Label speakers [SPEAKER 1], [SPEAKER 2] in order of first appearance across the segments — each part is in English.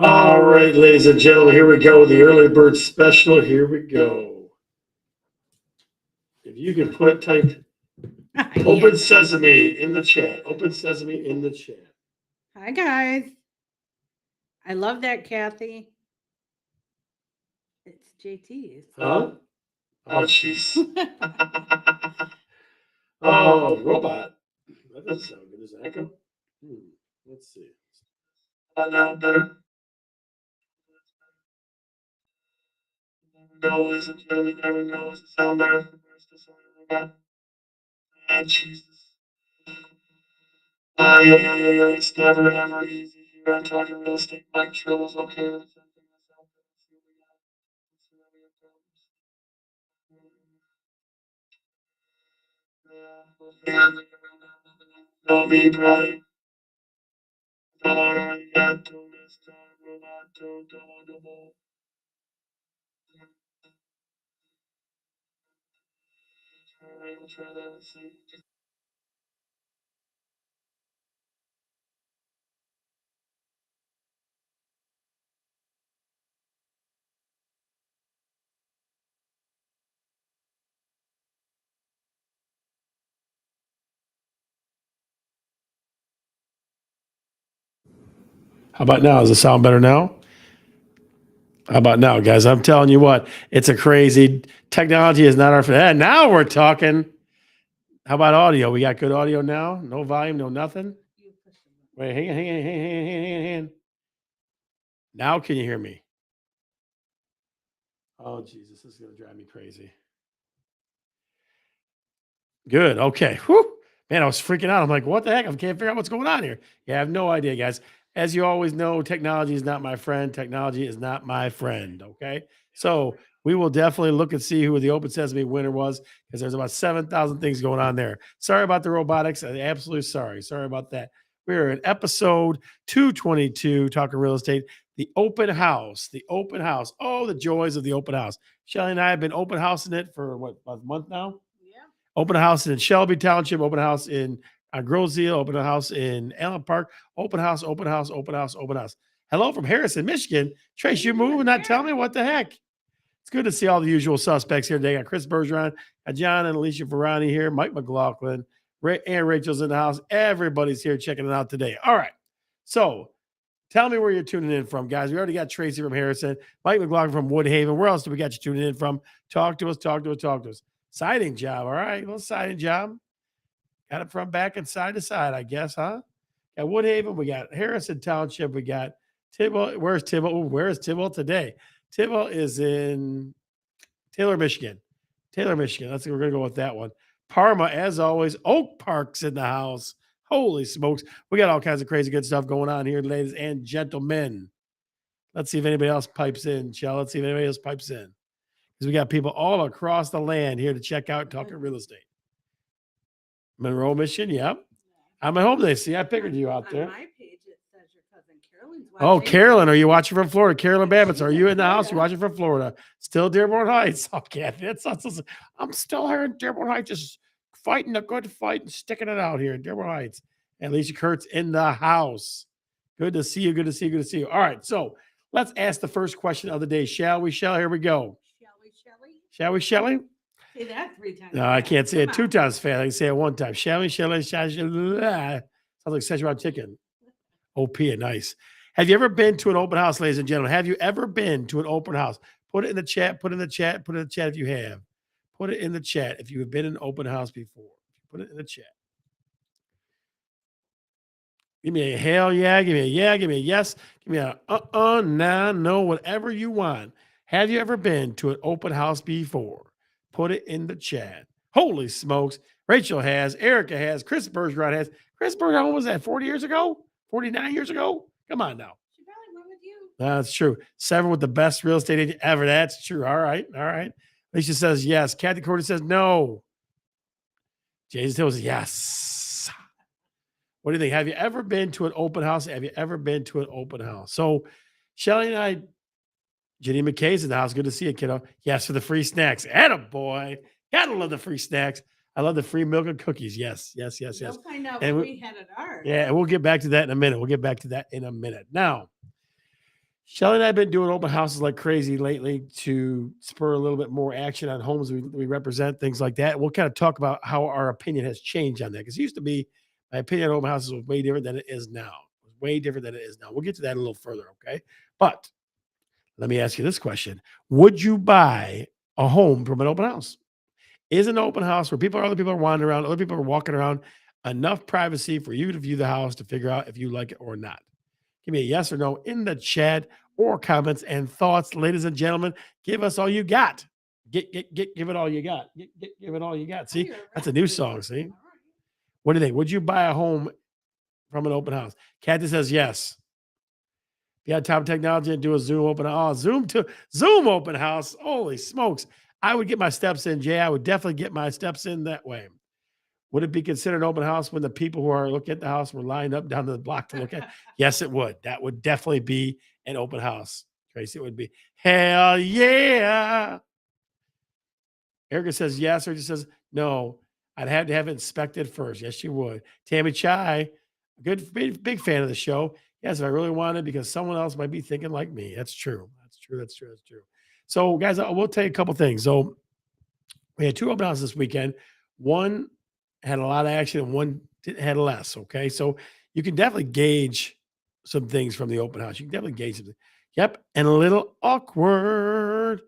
[SPEAKER 1] All right, ladies and gentlemen, here we go. The early bird special. Here we go. If you can type open sesame in the chat. Open sesame in the chat.
[SPEAKER 2] Hi, guys. I love that, Kathy. It's JT's.
[SPEAKER 1] Huh? Oh, jeez. Oh, robot. That doesn't sound good. Does it echo? Let's see. Now better. No, ladies and gentlemen, never knows. It sound better. Ah, Jesus. It's never ever easy here on Talking Real Estate. Mike Trill's okay with it. No, me, brother. Arigato, Mr. Roboto, double. We'll try that and see. How about now? Does it sound better now? How about now, guys? I'm telling you what, it's a crazy technology is not our friend. Now we're talking. How about audio? We got good audio now? No volume, no nothing? Wait, hang on. Now can you hear me? Oh, Jesus, this is going to drive me crazy. Good. Okay. Whew. Man, I was freaking out. I'm like, what the heck? I can't figure out what's going on here. Yeah, I have no idea, guys. As you always know, technology is not my friend. Technology is not my friend. Okay. So we will definitely look and see who the Open Sesame winner was because there's about 7,000 things going on there. Sorry about the robotics. I'm absolutely sorry. Sorry about that. We're in episode 222, talking real estate. The open house. The open house. Oh, the joys of the open house. Shelly and I have been open housing it for what, about a month now? Open house in Shelby Township, open house in Groseal, open house in Allen Park, open house, open house, open house, open house. Hello from Harrison, Michigan. Trace, you moving? Not tell me what the heck. It's good to see all the usual suspects here today. Got Chris Bergeron, got John and Alicia Ferrani here, Mike McLaughlin, Ray, and Rachel's in the house. Everybody's here checking it out today. All right. So tell me where you're tuning in from, guys. We already got Tracy from Harrison, Mike McLaughlin from Woodhaven. Where else do we got you tuning in from? Talk to us, talk to us, talk to us. Siding job. All right. Little siding job. Got it from back and side to side, I guess, huh? Got Woodhaven. We got Harrison Township. We got Tibble. Where's Tibble? Ooh, where is Tibble today? Tibble is in Taylor, Michigan. Taylor, Michigan. We're going to go with that one. Parma, as always. Oak Park's in the house. Holy smokes. We got all kinds of crazy good stuff going on here, ladies and gentlemen. Let's see if anybody else pipes in, Shell. Let's see if anybody else pipes in. Because we got people all across the land here to check out Talking Real Estate. Monroe, Michigan, yep. I'm at home today. See, I figured you out there.
[SPEAKER 2] On my page, it says your cousin Carolyn's watching.
[SPEAKER 1] Oh, Carolyn, are you watching from Florida? Carolyn Babbitts, are you in the house? You're watching from Florida. Still Dearborn Heights. Okay, I'm still here in Dearborn Heights, just fighting a good fight and sticking it out here in Dearborn Heights. And Alicia Kurtz in the house. Good to see you. Good to see you. Good to see you. All right, so let's ask the first question of the day. Shall we? Here we go. Shall we, Shelly?
[SPEAKER 2] Say that 3 times.
[SPEAKER 1] No, I can't say it 2 times fast. I can say it 1 time. Shelly. Sounds like Szechuan chicken. OP, nice. Have you ever been to an open house, ladies and gentlemen? Have you ever been to an open house? Put it in the chat. Put it in the chat. Put it in the chat if you have. Put it in the chat if you have been in an open house before. Put it in the chat. Give me a hell yeah. Give me a yeah. Give me a yes. Give me a nah, no, whatever you want. Have you ever been to an open house before? Put it in the chat. Holy smokes. Rachel has. Erica has. Chris Bergeron has. Chris Bergeron, what was that, 40 years ago? 49 years ago? Come on now.
[SPEAKER 2] She probably went with you.
[SPEAKER 1] That's true. 7 with the best real estate agent ever. That's true. All right. All right. Alicia says yes. Kathy Cordy says no. Jason tells yes. What do you think? Have you ever been to an open house? Have you ever been to an open house? So Shelly and I, Jenny McKay's in the house. Good to see you, kiddo. Yes, for the free snacks. Attaboy. Gotta love the free snacks. I love the free milk and cookies. Yes.
[SPEAKER 2] We'll find out
[SPEAKER 1] And
[SPEAKER 2] what we had at ours.
[SPEAKER 1] Yeah, and we'll get back to that in a minute. Now, Shelly and I have been doing open houses like crazy lately to spur a little bit more action on homes we represent, things like that. We'll kind of talk about how our opinion has changed on that because it used to be my opinion on open houses was way different than it is now. It was way different than it is now. We'll get to that a little further, okay? But let me ask you this question: would you buy a home from an open house? Is an open house where other people are wandering around, other people are walking around, enough privacy for you to view the house to figure out if you like it or not? Give me a yes or no in the chat or comments and thoughts, ladies and gentlemen. Give us all you got. Give it all you got. Give it all you got.
[SPEAKER 2] Oh,
[SPEAKER 1] See,
[SPEAKER 2] you're
[SPEAKER 1] that's a new
[SPEAKER 2] right.
[SPEAKER 1] song. See,
[SPEAKER 2] All right.
[SPEAKER 1] what do you think? Would you buy a home from an open house? Kathy says yes. If you had top technology and do a Zoom open, Zoom open house. Holy smokes! I would get my steps in, Jay. I would definitely get my steps in that way. Would it be considered an open house when the people who are looking at the house were lined up down the block to look at? Yes, it would. That would definitely be an open house. Tracy, it would be. Hell yeah. Erica says yes. Or just says no. I'd have to have it inspected first. Yes, you would. Tammy Chai, big fan of the show. Yes, if I really wanted, because someone else might be thinking like me. That's true. That's true. That's true. That's true. So, guys, I will tell you a couple things. So, we had two open houses this weekend. One had a lot of action and one had less. Okay. So you can definitely gauge some things from the open house. You can definitely gauge something. Yep. And a little awkward.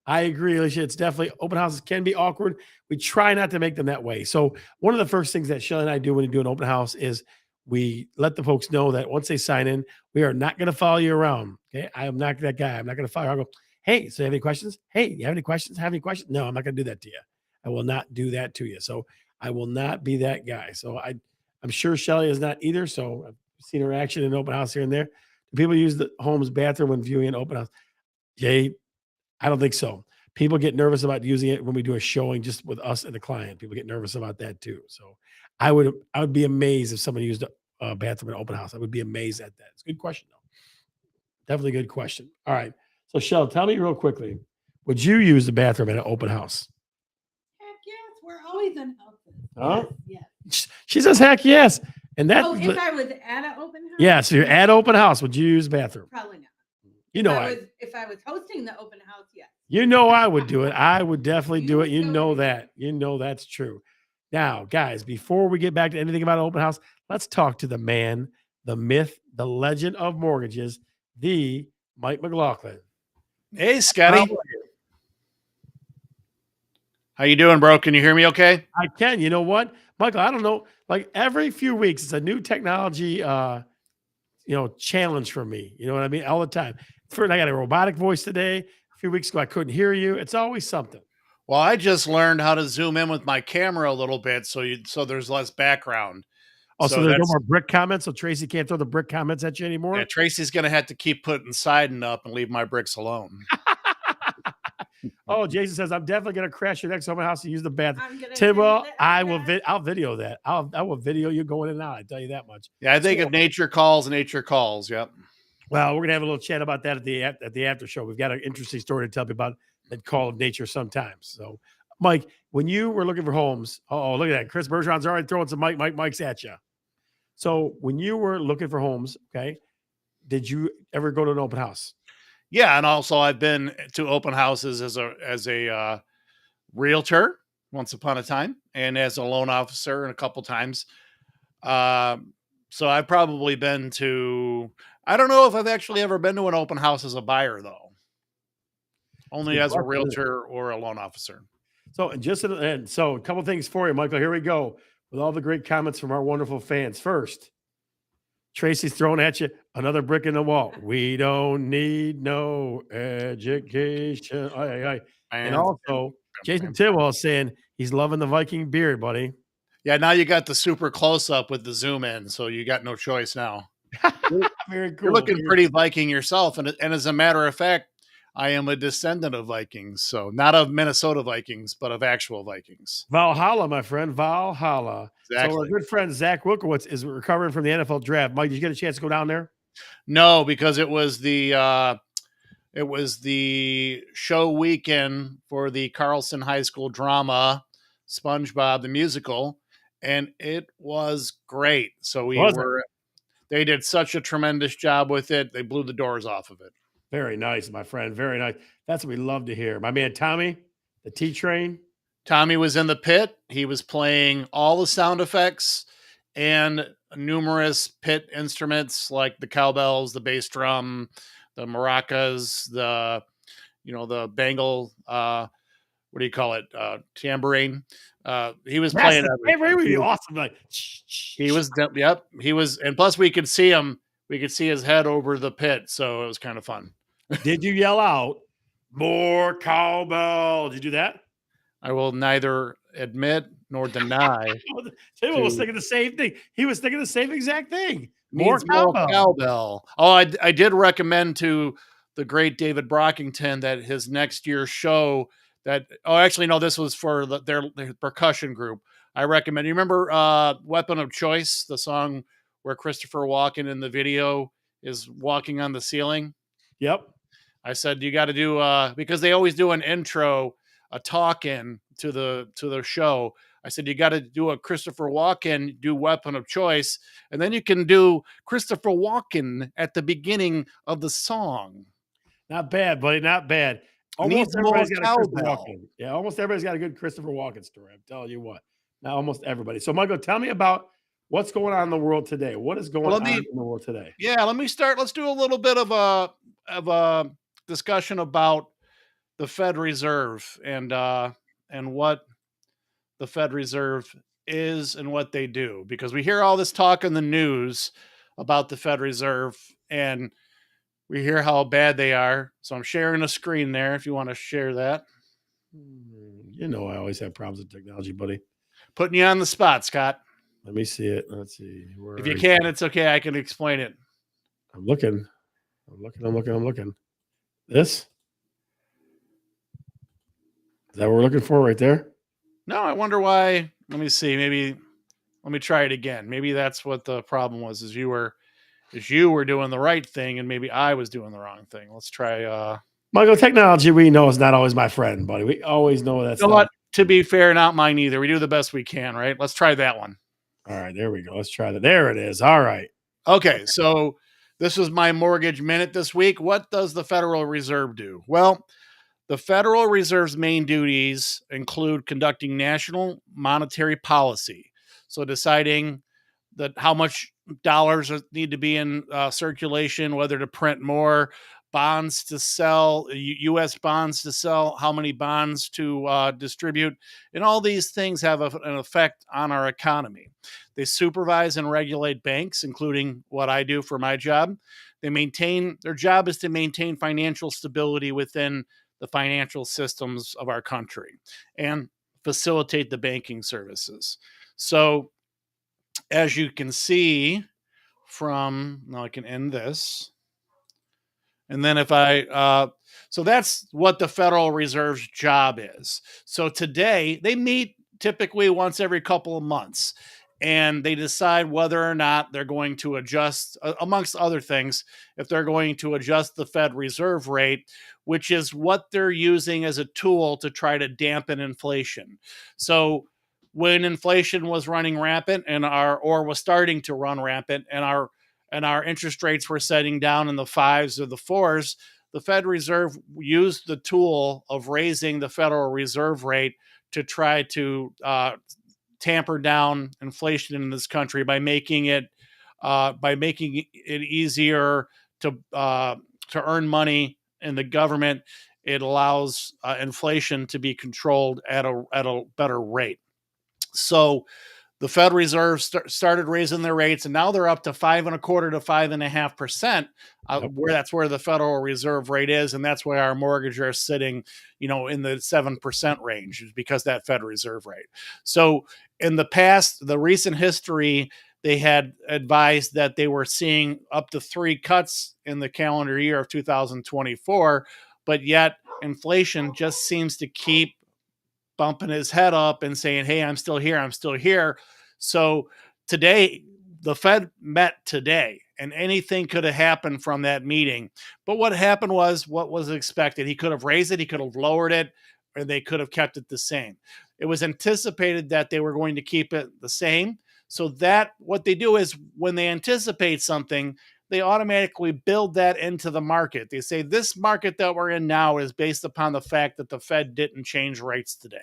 [SPEAKER 1] I agree, Alicia. It's definitely open houses can be awkward. We try not to make them that way. So one of the first things that Shelly and I do when we do an open house is we let the folks know that once they sign in, we are not going to follow you around. Okay. I am not that guy. I'm not going to follow you. I go, hey, so you have any questions? Hey, you have any questions? Have any questions? No, I'm not going to do that to you. I will not do that to you. So I will not be that guy. So I'm sure Shelly is not either. So I've seen her action in open house here and there. Do people use the home's bathroom when viewing an open house? Jay, I don't think so. People get nervous about using it when we do a showing just with us and the client. People get nervous about that too. So I would be amazed if someone used a bathroom in an open house. I would be amazed at that. It's a good question though. Definitely a good question. All right. So Shell, tell me real quickly, would you use the bathroom at an open house?
[SPEAKER 2] Heck yes, we're always in houses.
[SPEAKER 1] Huh?
[SPEAKER 2] Yes, yes.
[SPEAKER 1] She says, heck yes. And that,
[SPEAKER 2] Oh, if I was at an open house?
[SPEAKER 1] yeah. So you're at open house. Would you use bathroom?
[SPEAKER 2] Probably not.
[SPEAKER 1] You know,
[SPEAKER 2] If I was hosting the open house, yes.
[SPEAKER 1] you know, I would do it. I would definitely do it. You
[SPEAKER 2] so
[SPEAKER 1] know
[SPEAKER 2] do.
[SPEAKER 1] that. You know that's true. Now, guys, before we get back to anything about an open house, let's talk to the man, the myth, the legend of mortgages, the Mike McLaughlin.
[SPEAKER 3] Hey,
[SPEAKER 1] How
[SPEAKER 3] Scotty.
[SPEAKER 1] are you?
[SPEAKER 3] How you doing, bro? Can you hear me okay?
[SPEAKER 1] I can. You know what, Michael? I don't know. Like every few weeks, it's a new technology, challenge for me. You know what I mean? All the time. First, I got a robotic voice today. A few weeks ago, I couldn't hear you. It's always something.
[SPEAKER 3] Well, I just learned how to zoom in with my camera a little bit so there's less background.
[SPEAKER 1] Oh, so
[SPEAKER 3] So
[SPEAKER 1] there's no
[SPEAKER 3] that's
[SPEAKER 1] more brick comments. So Tracy can't throw the brick comments at you
[SPEAKER 3] yeah,
[SPEAKER 1] anymore.
[SPEAKER 3] Tracy's gonna have to keep putting siding up and leave my bricks alone.
[SPEAKER 1] Oh, Jason says I'm definitely gonna crash your next open house and use the bathroom.
[SPEAKER 2] I'm gonna
[SPEAKER 1] Tim,
[SPEAKER 2] do
[SPEAKER 1] well,
[SPEAKER 2] that.
[SPEAKER 1] I will. I'll video that. I will video you going in and out. I tell you that much.
[SPEAKER 3] Yeah, I think
[SPEAKER 1] So,
[SPEAKER 3] if nature calls, nature calls. Yep.
[SPEAKER 1] well, we're gonna have a little chat about that at the after show. We've got an interesting story to tell you about the call of nature sometimes. So, Mike, when you were looking for homes, oh, look at that. Chris Bergeron's already throwing some Mike's at you. So, when you were looking for homes, okay, did you ever go to an open house?
[SPEAKER 3] Yeah, and also I've been to open houses as a realtor once upon a time, and as a loan officer, and a couple times. So I've probably been to. I don't know if I've actually ever been to an open house as a buyer, though. Only
[SPEAKER 1] Good
[SPEAKER 3] as a
[SPEAKER 1] question, isn't it?
[SPEAKER 3] realtor or a loan officer.
[SPEAKER 1] So, and so a couple things for you, Michael. Here we go with all the great comments from our wonderful fans. First, Tracy's throwing at you another brick in the wall. We don't need no education. Aye, aye, aye. And
[SPEAKER 3] And
[SPEAKER 1] also, Jason Tidwell saying he's loving the Viking beard, buddy.
[SPEAKER 3] yeah, now you got the super close up with the zoom in, so you got no choice now.
[SPEAKER 1] Very
[SPEAKER 3] You're
[SPEAKER 1] cool.
[SPEAKER 3] looking pretty Viking yourself, and as a matter of fact, I am a descendant of Vikings, so not of Minnesota Vikings, but of actual Vikings.
[SPEAKER 1] Valhalla, my friend. Valhalla. So our
[SPEAKER 3] Exactly.
[SPEAKER 1] good friend Zach Wilkowitz is recovering from the NFL draft. Mike, did you get a chance to go down there?
[SPEAKER 3] No, because it was the show weekend for the Carlson High School drama, SpongeBob the musical, and it was great. So
[SPEAKER 1] Was it?
[SPEAKER 3] they did such a tremendous job with it. They blew the doors off of it.
[SPEAKER 1] Very nice, my friend. Very nice. That's what we love to hear. My man Tommy, the T Train.
[SPEAKER 3] Tommy was in the pit. He was playing all the sound effects and numerous pit instruments like the cowbells, the bass drum, the maracas, the Bengal, what do you call it? Tambourine. He was
[SPEAKER 1] Yes,
[SPEAKER 3] playing
[SPEAKER 1] the
[SPEAKER 3] everything.
[SPEAKER 1] would be awesome. Like,
[SPEAKER 3] He was, yep. He was, and plus we could see him. We could see his head over the pit, so it was kind of fun.
[SPEAKER 1] did you yell out more cowbell? Did you do that?
[SPEAKER 3] I will neither admit nor deny.
[SPEAKER 1] Tim was thinking the same thing. He was thinking the same exact thing. More
[SPEAKER 3] Needs more
[SPEAKER 1] cowbell.
[SPEAKER 3] cowbell. Oh, I did recommend to the great David Brockington that his next year's show that, oh, actually, no, this was for their percussion group. I recommend, you remember Weapon of Choice, the song where Christopher Walken in the video is walking on the ceiling?
[SPEAKER 1] Yep.
[SPEAKER 3] I said, you got to do, because they always do an intro, a talk in to the show. I said, you got to do a Christopher Walken, do Weapon of Choice, and then you can do Christopher Walken at the beginning of the song.
[SPEAKER 1] Not bad, buddy. Not bad.
[SPEAKER 3] Needs
[SPEAKER 1] Almost everybody's
[SPEAKER 3] more
[SPEAKER 1] got a Christopher
[SPEAKER 3] cowbell.
[SPEAKER 1] Walken. Yeah, almost everybody's got a good Christopher Walken story. I'm telling you what. Now, almost everybody. So, Michael, tell me about what's going on in the world today. What is going on in the world today?
[SPEAKER 3] Yeah, let me start. Let's do a little bit of a discussion about the Fed Reserve and what the Fed Reserve is and what they do, because we hear all this talk in the news about the Fed Reserve and we hear how bad they are. So I'm sharing a screen there if you want to share that.
[SPEAKER 1] You know, I always have problems with technology, buddy.
[SPEAKER 3] Putting you on the spot, Scott.
[SPEAKER 1] Let me see it. Let's see.
[SPEAKER 3] If you can, it's okay. I can explain it.
[SPEAKER 1] I'm looking. I'm looking. This? Is that what we're looking for right there?
[SPEAKER 3] No, I wonder why. Let me see. Maybe let me try it again. Maybe that's what the problem was, is you were doing the right thing and maybe I was doing the wrong thing. Let's try
[SPEAKER 1] Michael, technology we know is not always my friend, buddy. We always know that's
[SPEAKER 3] you know what? To be fair, not mine either. We do the best we can, right? Let's try that one.
[SPEAKER 1] All right, there we go. Let's try that. There it is. All right.
[SPEAKER 3] Okay, so this is my mortgage minute this week. What does the Federal Reserve do? Well, the Federal Reserve's main duties include conducting national monetary policy. So deciding that how much dollars need to be in circulation, whether to print more bonds to sell, U.S. bonds to sell, how many bonds to distribute. And all these things have an effect on our economy. They supervise and regulate banks, including what I do for my job. Their job is to maintain financial stability within the financial systems of our country and facilitate the banking services. So as you can see from, now I can end this. And then so that's what the Federal Reserve's job is. So today they meet typically once every couple of months and they decide whether or not they're going to adjust, amongst other things, if they're going to adjust the Fed Reserve rate, which is what they're using as a tool to try to dampen inflation. So when inflation was running rampant or was starting to run rampant and our interest rates were setting down in the 5s or the 4s, the Fed Reserve used the tool of raising the Federal Reserve rate to try to tamper down inflation in this country by making it easier to earn money in the government. It allows inflation to be controlled at a better rate. So the Fed Reserve started raising their rates, and now they're up to 5.25% to 5.5%. Where the Federal Reserve rate is, and that's why our mortgages are sitting, in the 7% range, is because that Fed Reserve rate. So in the past, the recent history, they had advised that they were seeing up to 3 cuts in the calendar year of 2024, but yet inflation just seems to keep bumping his head up and saying, hey, I'm still here. So today, the Fed met today, and anything could have happened from that meeting. But what happened was what was expected. He could have raised it, he could have lowered it, or they could have kept it the same. It was anticipated that they were going to keep it the same. So that what they do is when they anticipate something, they automatically build that into the market. They say this market that we're in now is based upon the fact that the Fed didn't change rates today.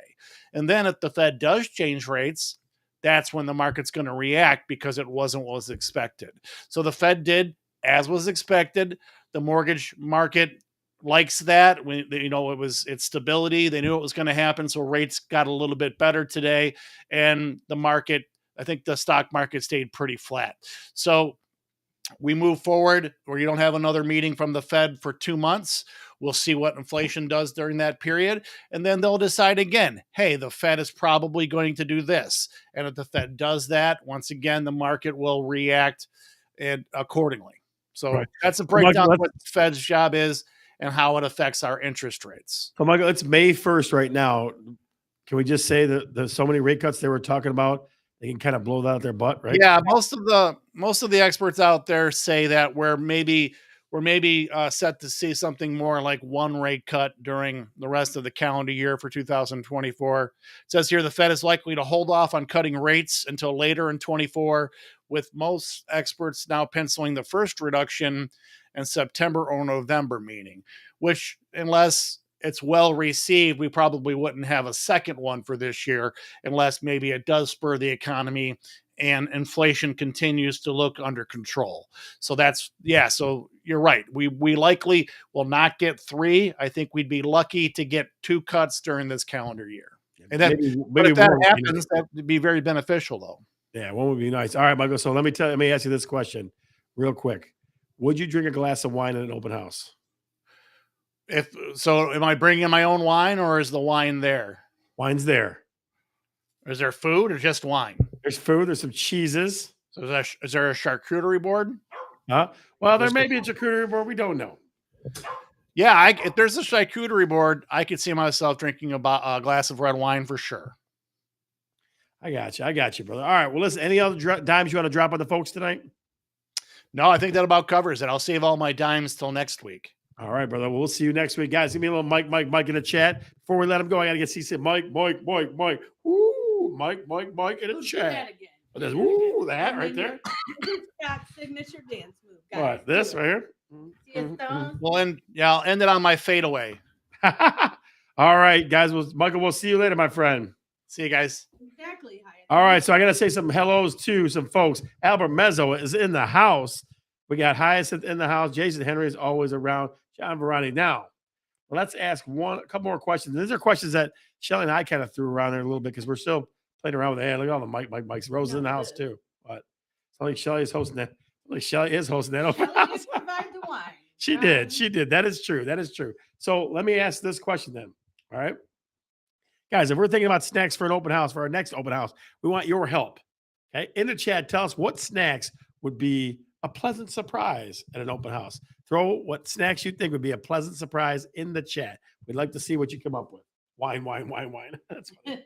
[SPEAKER 3] And then if the Fed does change rates, that's when the market's going to react because it wasn't what was expected. So the Fed did as was expected. The mortgage market likes that. It's stability. They knew it was going to happen. So rates got a little bit better today. And the market, I think the stock market stayed pretty flat. So we move forward where you don't have another meeting from the Fed for 2 months. We'll see what inflation does during that period. And then they'll decide again, hey, the Fed is probably going to do this. And if the Fed does that, once again, the market will react accordingly. So
[SPEAKER 1] Right.
[SPEAKER 3] that's a
[SPEAKER 1] So,
[SPEAKER 3] breakdown
[SPEAKER 1] Michael,
[SPEAKER 3] of what the Fed's job is and how it affects our interest rates.
[SPEAKER 1] so Michael, it's May 1st right now. Can we just say that there's so many rate cuts they were talking about, they can kind of blow that out their butt, right?
[SPEAKER 3] Yeah, most of the experts out there say that we're maybe set to see something more like one rate cut during the rest of the calendar year for 2024. It says here the Fed is likely to hold off on cutting rates until later in 24, with most experts now penciling the first reduction in September or November meeting, which unless it's well received, we probably wouldn't have a second one for this year unless maybe it does spur the economy and inflation continues to look under control. So so you're right. We likely will not get 3. I think we'd be lucky to get 2 cuts during this calendar year. And then but
[SPEAKER 1] maybe
[SPEAKER 3] if that
[SPEAKER 1] one,
[SPEAKER 3] happens, that would be very beneficial though.
[SPEAKER 1] yeah, one would be nice. All right, Michael. So let me ask you this question real quick. Would you drink a glass of wine at an open house?
[SPEAKER 3] Am I bringing my own wine or is the wine there?
[SPEAKER 1] Wine's there.
[SPEAKER 3] Is there food or just wine?
[SPEAKER 1] There's food. There's some cheeses.
[SPEAKER 3] So is there a charcuterie board?
[SPEAKER 1] Huh? Well, there may be a charcuterie board. We don't know.
[SPEAKER 3] Yeah, if there's a charcuterie board, I could see myself drinking a glass of red wine for sure.
[SPEAKER 1] I got you, brother. All right. Well, listen, any other dimes you want to drop on the folks tonight?
[SPEAKER 3] No, I think that about covers it. I'll save all my dimes till next week.
[SPEAKER 1] All right, brother. Well, we'll see you next week, guys. Give me a little Mike in the chat before we let him go. I gotta get CC. Mike. Woo, Mike in the chat. Oh, there's that right there.
[SPEAKER 2] Scott's signature dance move. Guys.
[SPEAKER 1] What, this right here?
[SPEAKER 2] See his thumbs?
[SPEAKER 3] Well, I'll end it on my fadeaway.
[SPEAKER 1] All right, guys. Michael, we'll see you later, my friend.
[SPEAKER 3] See you guys.
[SPEAKER 2] Exactly.
[SPEAKER 1] All right, so I gotta say some hellos to some folks. Albert Mezzo is in the house. We got Hyacinth in the house. Jason Henry is always around. John Verani. Now, let's ask a couple more questions. These are questions that Shelly and I kind of threw around there a little bit because we're still playing around with it. Hey, look at all the Mike's. Rose in the house too. But it's only Shelly is hosting that. Only Shelly is hosting that open
[SPEAKER 2] Shelly
[SPEAKER 1] house.
[SPEAKER 2] did provide the wine.
[SPEAKER 1] She did. That is true. So let me ask this question then. All right. Guys, if we're thinking about snacks for an open house, for our next open house, we want your help. Okay. In the chat, tell us what snacks would be a pleasant surprise at an open house. Throw what snacks you think would be a pleasant surprise in the chat. We'd like to see what you come up with. Wine. That's funny.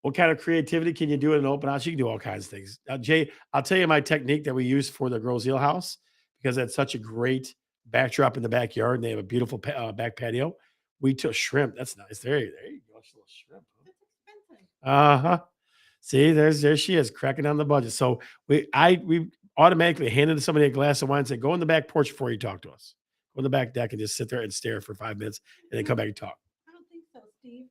[SPEAKER 1] What kind of creativity can you do at an open house? You can do all kinds of things. Now, Jay, I'll tell you my technique that we use for the Girls Eel House because it's such a great backdrop in the backyard and they have a beautiful back patio. We took shrimp. That's nice. There you go. Just a little shrimp. Uh-huh. See, there she is cracking down the budget. So we automatically handed somebody a glass of wine and said, go in the back porch before you talk to us. Go in the back deck and just sit there and stare for 5 minutes and then come back and talk.
[SPEAKER 2] I don't think so, Steve.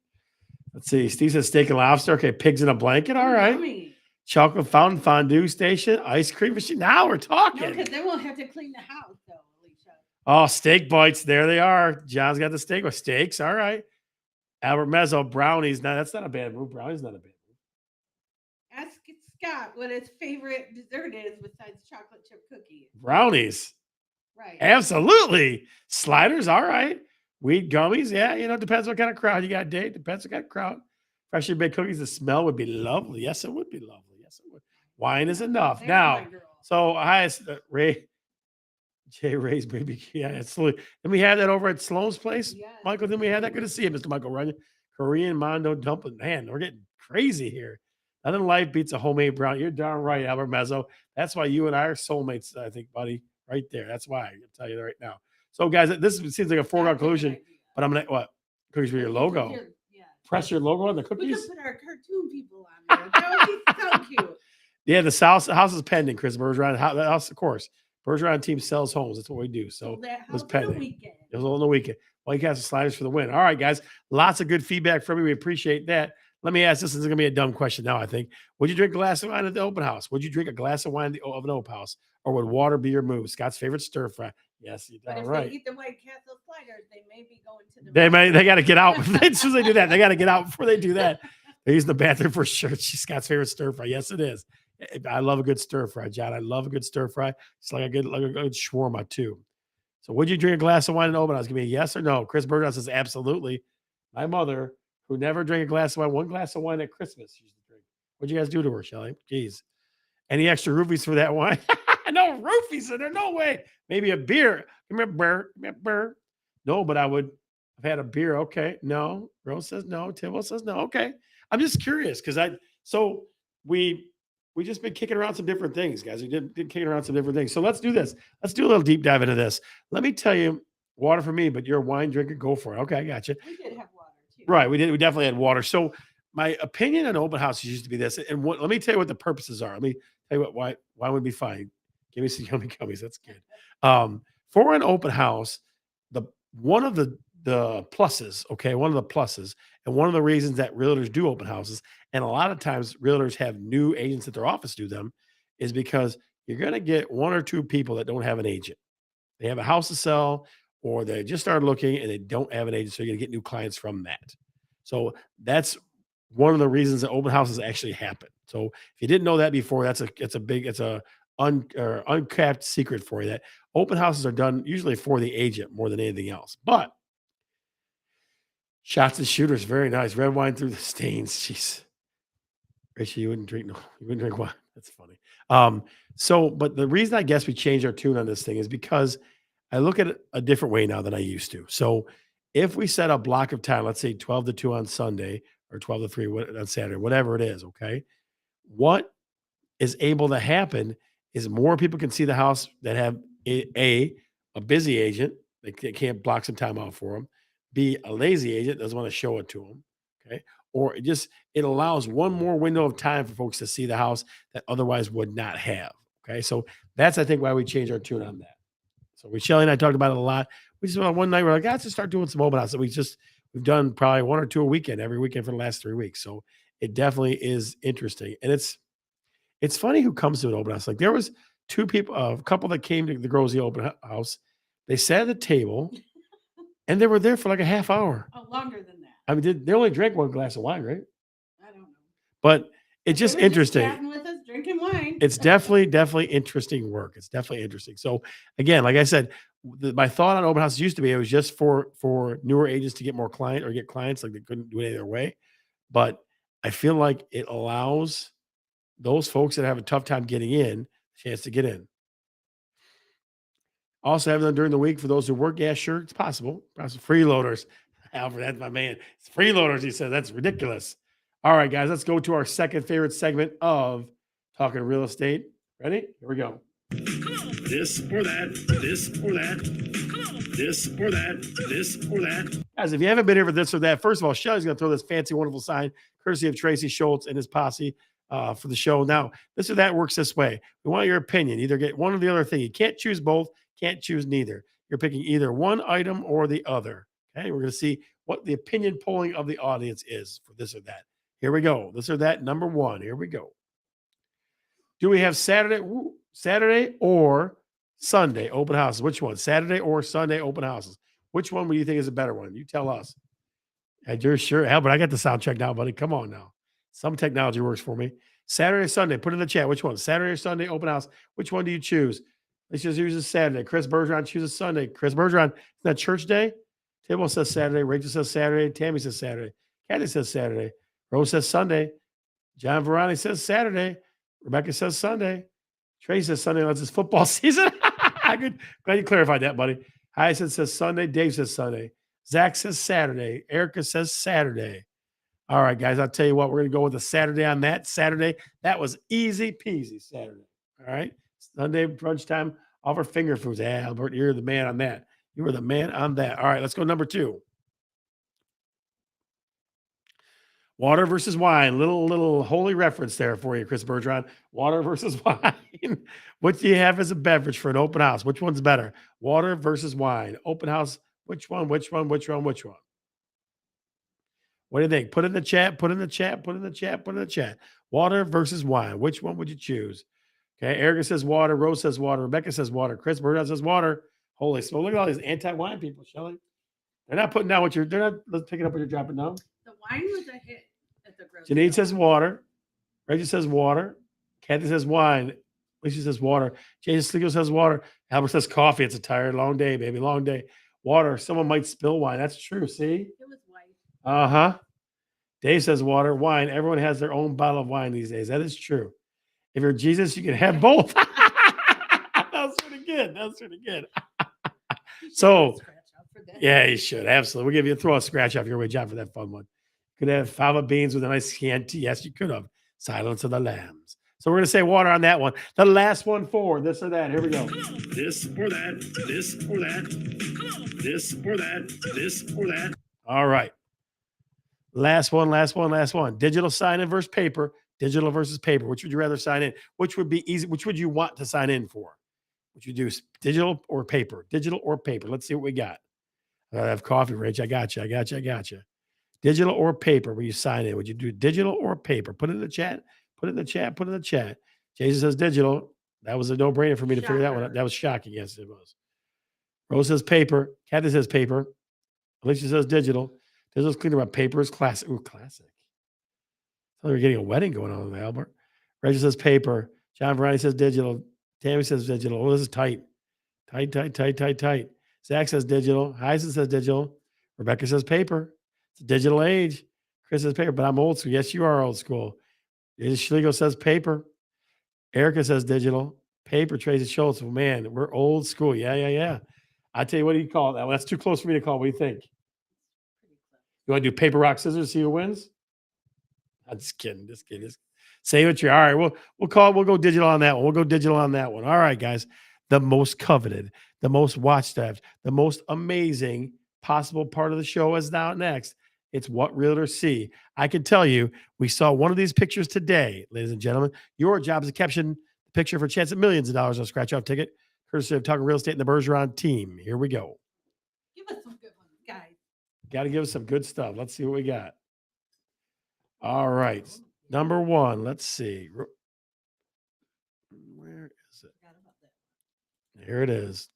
[SPEAKER 1] Let's see. Steve says steak and lobster. Okay, pigs in a blanket. All right.
[SPEAKER 2] Yummy.
[SPEAKER 1] Chocolate fountain fondue station, ice cream machine. Now we're talking.
[SPEAKER 2] No, because they won't have to clean the house, though, Alicia.
[SPEAKER 1] Oh, steak bites. There they are. John's got the steak with steaks. All right. Albert Mezzo, brownies. Now, that's not a bad move. Brownies not a bad move.
[SPEAKER 2] Ask Scott what his favorite dessert is besides chocolate chip cookies.
[SPEAKER 1] Brownies.
[SPEAKER 2] Right.
[SPEAKER 1] Absolutely. Sliders. All right. Wheat gummies. Yeah. Depends what kind of crowd you got, Dave. Depends what kind of crowd. Freshly baked cookies. The smell would be lovely. Yes, it would be lovely. Yes, it would. Wine is enough.
[SPEAKER 2] There's
[SPEAKER 1] Now,
[SPEAKER 2] my girl.
[SPEAKER 1] so Ray. Jay Ray's baby. Yeah, absolutely. Then we had that over at Sloan's place.
[SPEAKER 2] Yes.
[SPEAKER 1] Michael, then we had that. Good to see you, Mr. Michael Runyon. Korean Mondo dumpling. Man, we're getting crazy here. Nothing life beats a homemade brown. You're darn right, Albert Mezzo. That's why you and I are soulmates, I think, buddy. Right there. That's why. I'll tell you that right now. So, guys, this seems like a foregone conclusion, but I'm going to, what? Cookies for your logo.
[SPEAKER 2] Yeah.
[SPEAKER 1] Press your logo on the
[SPEAKER 2] We
[SPEAKER 1] cookies?
[SPEAKER 2] could put our cartoon people on there. That would be so cute.
[SPEAKER 1] Yeah, the house is pending, Chris Bergeron. House, of course. Bergeron team sells homes. That's what we do. So
[SPEAKER 2] Sold that
[SPEAKER 1] it was
[SPEAKER 2] house on a
[SPEAKER 1] pending.
[SPEAKER 2] weekend.
[SPEAKER 1] It was on the weekend. Well, you guys are sliders for the win. All right, guys. Lots of good feedback from you. We appreciate that. Let me ask this. This is going to be a dumb question now, I think. Would you drink a glass of wine at the open house? Would you drink a glass of wine of an open house? Or would water be your move? Scott's favorite stir fry. Yes, you're
[SPEAKER 2] But
[SPEAKER 1] darn
[SPEAKER 2] if
[SPEAKER 1] right.
[SPEAKER 2] they eat the White Castle sliders, they may be going to the
[SPEAKER 1] They got to get out. As soon as they do that, they got to get out before they do that. They're using the bathroom for sure. She's Scott's favorite stir fry. Yes, it is. I love a good stir fry, John. I love a good stir fry. It's like a good shawarma too. So would you drink a glass of wine in open house? Give me a yes or no. Chris Burdock says absolutely. My mother, who never drank a glass of wine, one glass of wine at Christmas, she used to drink. What'd you guys do to her, Shelly? Jeez. Any extra roofies for that wine? No roofies in there. No way. Maybe a beer. Give me a beer. Give me a beer. No, but I would have had a beer. Okay. No. Rose says no. Tibble says no. Okay. I'm just curious because we just been kicking around some different things, guys. We did kicking around some different things. So let's do this. Let's do a little deep dive into this. Let me tell you, water for me, but you're a wine drinker. Go for it. Okay, I got you.
[SPEAKER 2] We did have water too.
[SPEAKER 1] Right. We did. We definitely had water. So my opinion on open houses used to be this. And let me tell you what the purposes are. Let me tell you why would be fine. Give me some yummy gummies. That's good. For an open house, one of the pluses, okay, one of the pluses, and one of the reasons that realtors do open houses, and a lot of times realtors have new agents at their office do them, is because you're going to get one or two people that don't have an agent. They have a house to sell, or they just started looking and they don't have an agent, so you're going to get new clients from that. So that's one of the reasons that open houses actually happen. So if you didn't know that before, it's a uncapped secret for you that open houses are done usually for the agent more than anything else. But shots and shooters, very nice. Red wine through the stains. Jeez. Rachel, you wouldn't drink wine. That's funny. But the reason I guess we changed our tune on this thing is because I look at it a different way now than I used to. So if we set a block of time, let's say 12 to 2 on Sunday or 12 to 3 on Saturday, whatever it is, okay? What is able to happen is more people can see the house that have a busy agent that can't block some time out for them, B, a lazy agent doesn't want to show it to them, okay? Or it allows one more window of time for folks to see the house that otherwise would not have, okay? So that's, I think, why we changed our tune on that. So Shelly and I talked about it a lot. We just one night we're like, let's just start doing some open houses. We've done probably one or two a weekend, every weekend for the last 3 weeks. So it definitely is interesting. And it's funny who comes to an open house. Like there was two people, a couple that came to the Grozy open house. They sat at the table and they were there for like a half hour.
[SPEAKER 2] Oh, longer than that.
[SPEAKER 1] I mean, they only drank one glass of wine, right?
[SPEAKER 2] I don't know.
[SPEAKER 1] But it's just
[SPEAKER 2] They were
[SPEAKER 1] interesting.
[SPEAKER 2] chatting with us, drinking wine.
[SPEAKER 1] It's definitely interesting work. It's definitely interesting. So again, like I said, my thought on open houses used to be it was just for newer agents to get more get clients, like they couldn't do it any other way. But I feel like it allows those folks that have a tough time getting in a chance to get in. Also have them during the week for those who work. Yeah, sure, it's possible. Freeloaders. Alfred, that's my man. It's freeloaders, he said. That's ridiculous. All right, guys, let's go to our second favorite segment of Talking Real Estate. Ready? Here we go. This or that, this or that, this or that, this or that. Guys, if you haven't been here for this or that, first of all, Shelly's going to throw this fancy, wonderful sign, courtesy of Tracy Schultz and his posse for the show. Now, this or that works this way. We want your opinion. Either get one or the other thing. You can't choose both, can't choose neither. You're picking either one item or the other. Okay, we're going to see what the opinion polling of the audience is for this or that. Here we go. This or that, number one. Here we go. Do we have Saturday or Sunday open houses? Which one? Saturday or Sunday open houses? Which one do you think is a better one? You tell us. And you're sure, Albert, I got the sound check now, buddy. Come on now. Some technology works for me. Saturday or Sunday, put in the chat. Which one? Saturday or Sunday open house? Which one do you choose? Let's just use a Saturday. Chris Bergeron chooses Sunday. Chris Bergeron, is that church day? Table says Saturday. Rachel says Saturday. Tammy says Saturday. Kathy says Saturday. Rose says Sunday. John Verani says Saturday. Rebecca says Sunday. Trey says Sunday. That's his football season. Glad you clarified that, buddy. Hyacinth says Sunday. Dave says Sunday. Zach says Saturday. Erica says Saturday. All right, guys, I'll tell you what. We're going to go with a Saturday on that. Saturday. That was easy peasy Saturday. All right. Sunday brunch time. Offer finger foods. Yeah, Albert, you're the man on that. You were the man on that. All right, let's go number two. Water versus wine. Little holy reference there for you, Chris Bergeron. Water versus wine. What do you have as a beverage for an open house? Which one's better? Water versus wine. Open house. Which one? Which one? Which one? Which one? What do you think? Put in the chat. Put in the chat. Put in the chat. Put in the chat. Water versus wine. Which one would you choose? Okay. Erica says water. Rose says water. Rebecca says water. Chris Bergeron says water. Holy smoke! Look at all these anti-wine people, Shelly. They're not putting down what you're. They're not picking up what you're dropping down.
[SPEAKER 2] The wine was a hit at the grocery
[SPEAKER 1] Janine
[SPEAKER 2] store.
[SPEAKER 1] says water. Reggie says water. Kathy says wine. Alicia says water. Jason Sligo says water. Albert says coffee. It's a tired, long day, baby. Long day. Water. Someone might spill wine. That's true. See?
[SPEAKER 2] It was white.
[SPEAKER 1] Uh-huh. Dave says water. Wine. Everyone has their own bottle of wine these days. That is true. If you're Jesus, you can have both. That was pretty good. That was pretty good.
[SPEAKER 2] You should
[SPEAKER 1] So,
[SPEAKER 2] get a scratch out for that.
[SPEAKER 1] Yeah, you should. Absolutely. We'll give you throw a scratch off your way, John, for that fun one. Could have fava beans with a nice Chianti. Yes, you could have. Silence of the Lambs. So we're going to say water on that one. The last one for this or that. Here we go. This or that. This or that. This or that. This or that. All right. Last one, last one, last one. Digital sign in versus paper. Digital versus paper. Which would you rather sign in? Which would be easy? Which would you want to sign in for? Would you do digital or paper? Digital or paper? Let's see what we got. I have coffee, Rich. I got you. I got you. I got you. Digital or paper when you sign in? Would you do digital or paper? Put it in the chat. Put it in the chat. Put it in the chat. Jason says digital. That was a no-brainer for me to figure that one out.
[SPEAKER 2] Shocker.
[SPEAKER 1] That was shocking. Yes, it was. Rose says paper. Kathy says paper. Alicia says digital. Digital's cleaner, but paper is classic. Ooh, classic. I thought we were getting a wedding going on with Albert. Reggie says paper. John Variety says digital. Tammy says digital. Oh, this is tight. Tight, tight, tight, tight, tight. Zach says digital. Heisen says digital. Rebecca says paper. It's a digital age. Chris says paper, but I'm old school. Yes, you are old school. Schligo says paper. Erica says digital. Paper. Tracy Schultz. Well, man, we're old school. Yeah, yeah, yeah. I tell you, what do you call that? Well, that's too close for me to call. What do you think? You want to do paper, rock, scissors, see who wins? I'm just kidding. Just kidding. Just say what you're. All right. We'll go digital on that one. We'll go digital on that one. All right, guys. The most coveted, the most watched at, the most amazing possible part of the show is now next. It's what realtors see. I can tell you, we saw one of these pictures today, ladies and gentlemen. Your job is to caption the picture for a chance at millions of dollars on a scratch-off ticket, courtesy of Talking Real Estate and the Bergeron team. Here we go.
[SPEAKER 2] Give us some good ones, guys.
[SPEAKER 1] Got to give us some good stuff. Let's see what we got. All right. Number one, let's see. Where is it?
[SPEAKER 2] Forgot about that.
[SPEAKER 1] Here it is.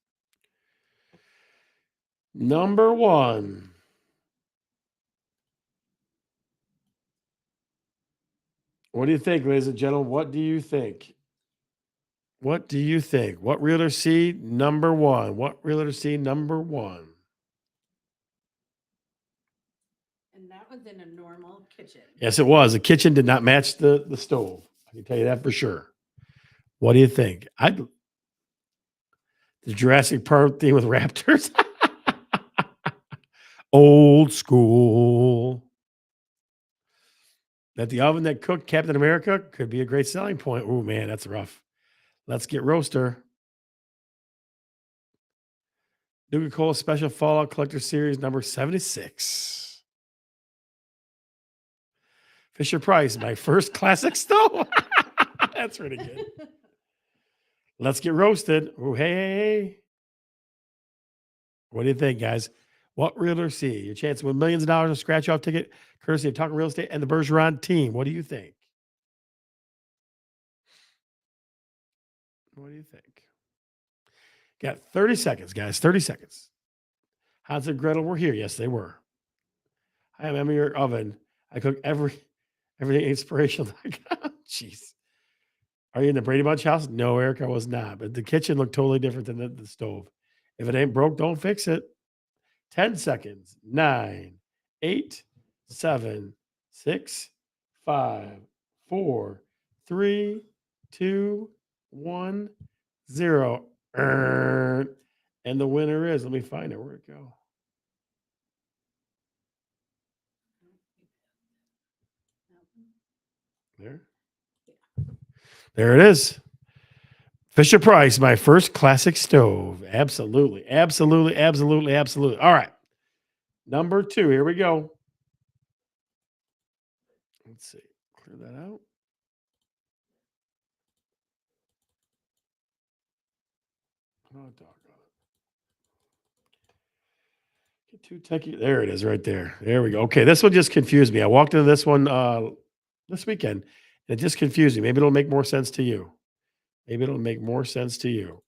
[SPEAKER 1] Number one. What do you think, ladies and gentlemen? What do you think? What do you think? What realtor see number one? What realtor see number one?
[SPEAKER 2] And that was in a normal kitchen.
[SPEAKER 1] Yes, it was. The kitchen did not match the stove. I can tell you that for sure. What do you think? The Jurassic Park theme with raptors. Old school. That the oven that cooked Captain America could be a great selling point. Oh, man, that's rough. Let's get roaster. Nuka-Cola Special Fallout Collector Series number 76. Fisher Price, my first classic stove. That's pretty good. Let's get roasted. Oh, hey. What do you think, guys? What realtor see? Your chance to win millions of dollars on a scratch-off ticket, courtesy of Talking Real Estate and the Bergeron team. What do you think? What do you think? Got 30 seconds, guys. 30 seconds. Hans and Gretel were here. Yes, they were. I am in your oven. I cook everything inspirational. Jeez. Are you in the Brady Bunch house? No, Eric, I was not. But the kitchen looked totally different than the stove. If it ain't broke, don't fix it. 10 seconds. 9, 8, 7, 6, 5, 4, 3, 2, 1, 0. And the winner is, let me find it. Where'd it go? There it is. Fisher Price, my first classic stove. Absolutely. Absolutely. Absolutely. Absolutely. All right. Number 2. Here we go. Let's see. Clear that out. Oh, doggone it. Get too techy. There it is right there. There we go. Okay, this one just confused me. I walked into this one this weekend and it just confused me. Maybe it'll make more sense to you. Maybe it'll make more sense to you.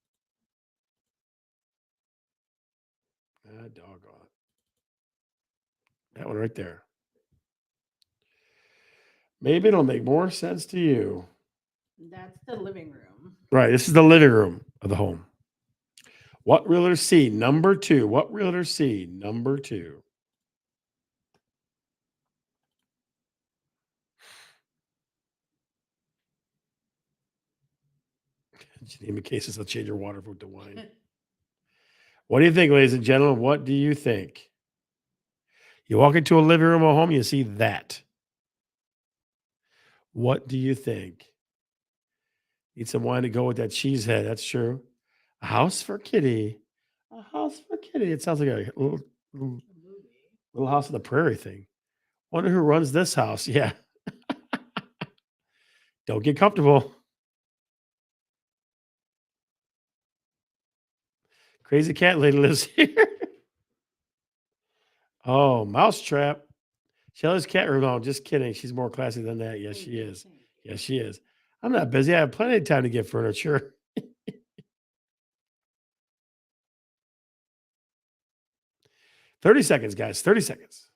[SPEAKER 1] Ah, doggone it. That one right there. Maybe it'll make more sense to you.
[SPEAKER 2] That's the living room.
[SPEAKER 1] Right. This is the living room of the home. What realtor C? Number 2. What realtor C? Number 2. Janine cases, I'll change your water food to wine. What do you think, ladies and gentlemen? What do you think? You walk into a living room or home, you see that. What do you think? Need some wine to go with that cheese head. That's true. A house for kitty. A house for kitty. It sounds like a little, little house on the prairie thing. Wonder who runs this house. Yeah. Don't get comfortable. Crazy cat lady lives here. Oh, mousetrap. Shelly's cat room. No, just kidding. She's more classy than that. Yes, she is. Yes, she is. I'm not busy. I have plenty of time to get furniture. 30 seconds, guys. 30 seconds.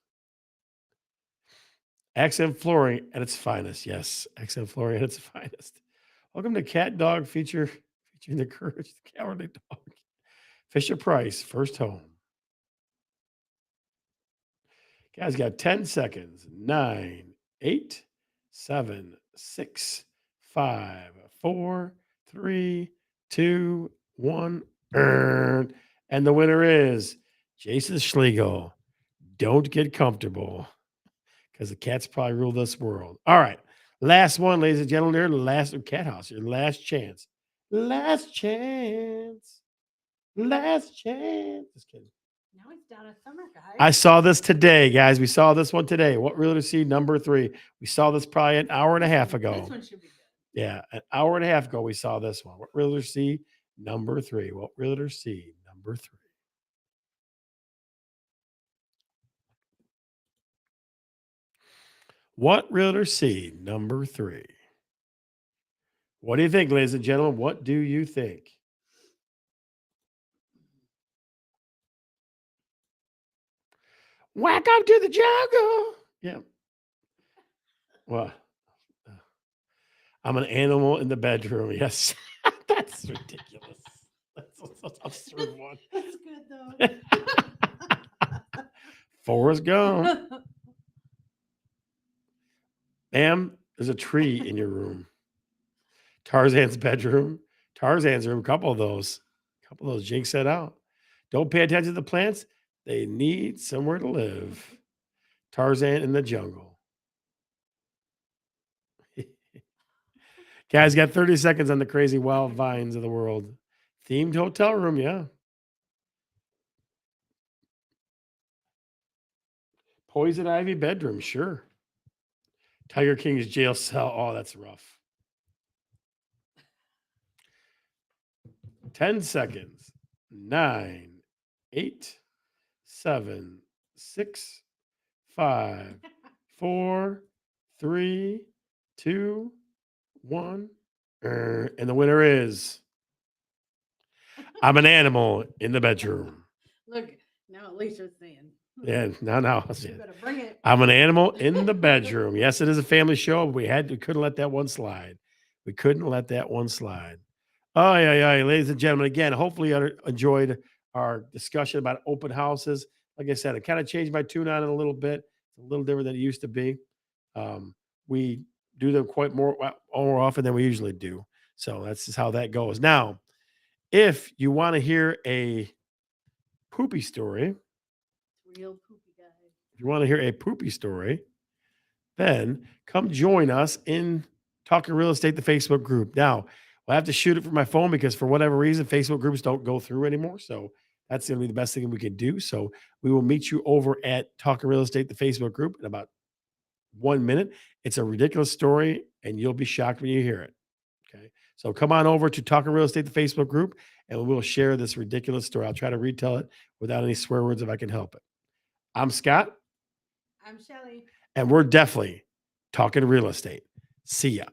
[SPEAKER 1] Accent flooring at its finest. Yes, accent flooring at its finest. Welcome to Cat Dog featuring the courage of the cowardly dog. Fisher Price, first home. Guys, got 10 seconds. 9, 8, 7, 6, 5, 4, 3, 2, 1. And the winner is Jason Schlegel. Don't get comfortable because the cats probably rule this world. All right. Last one, ladies and gentlemen. Last cat house. Your last chance. Last chance. Last chance. Just kidding.
[SPEAKER 2] Now it's down a summer, guys.
[SPEAKER 1] I saw this today, guys. We saw this one today. What realtor C? Number 3. We saw this probably an hour and a half ago.
[SPEAKER 2] This one should be good.
[SPEAKER 1] Yeah, an hour and a half ago, we saw this one. What realtor C? Number 3. What realtor C? Number 3. What realtor C? Number 3. What do you think, ladies and gentlemen? What do you think? Welcome to the jungle. Yeah. Well, I'm an animal in the bedroom. Yes. That's ridiculous. That's an absurd one.
[SPEAKER 2] That's good, though.
[SPEAKER 1] Forrest Gump. Ma'am, there's a tree in your room. Tarzan's bedroom. Tarzan's room. A couple of those. Jinx that out. Don't pay attention to the plants. They need somewhere to live. Tarzan in the jungle. Guys, got 30 seconds on the crazy wild vines of the world. Themed hotel room, yeah. Poison ivy bedroom, sure. Tiger King's jail cell. Oh, that's rough. 10 seconds. 9, 8, 7, 6, 5, 4, 3, 2, 1. And the winner is I'm an animal in the bedroom.
[SPEAKER 2] Look, now at least you're saying.
[SPEAKER 1] Yeah, no.
[SPEAKER 2] You better bring it.
[SPEAKER 1] I'm an animal in the bedroom. Yes, it is a family show. But we couldn't let that one slide. Oh, yeah. Ladies and gentlemen, again, hopefully you enjoyed our discussion about open houses. Like I said, I kind of changed my tune on it a little bit. It's a little different than it used to be. We do them quite more often than we usually do. So that's just how that goes. Now, if you want to hear a poopy story,
[SPEAKER 2] Real poopy guy.
[SPEAKER 1] if you want to hear a poopy story, then come join us in Talking Real Estate, the Facebook group. Now, I have to shoot it from my phone because for whatever reason, Facebook groups don't go through anymore. So that's going to be the best thing we can do. So we will meet you over at Talking Real Estate, the Facebook group, in about 1 minute. It's a ridiculous story, and you'll be shocked when you hear it. Okay. So come on over to Talking Real Estate, the Facebook group, and we'll share this ridiculous story. I'll try to retell it without any swear words if I can help it. I'm Scott,
[SPEAKER 2] I'm Shelly.
[SPEAKER 1] and we're definitely talking real estate. See ya.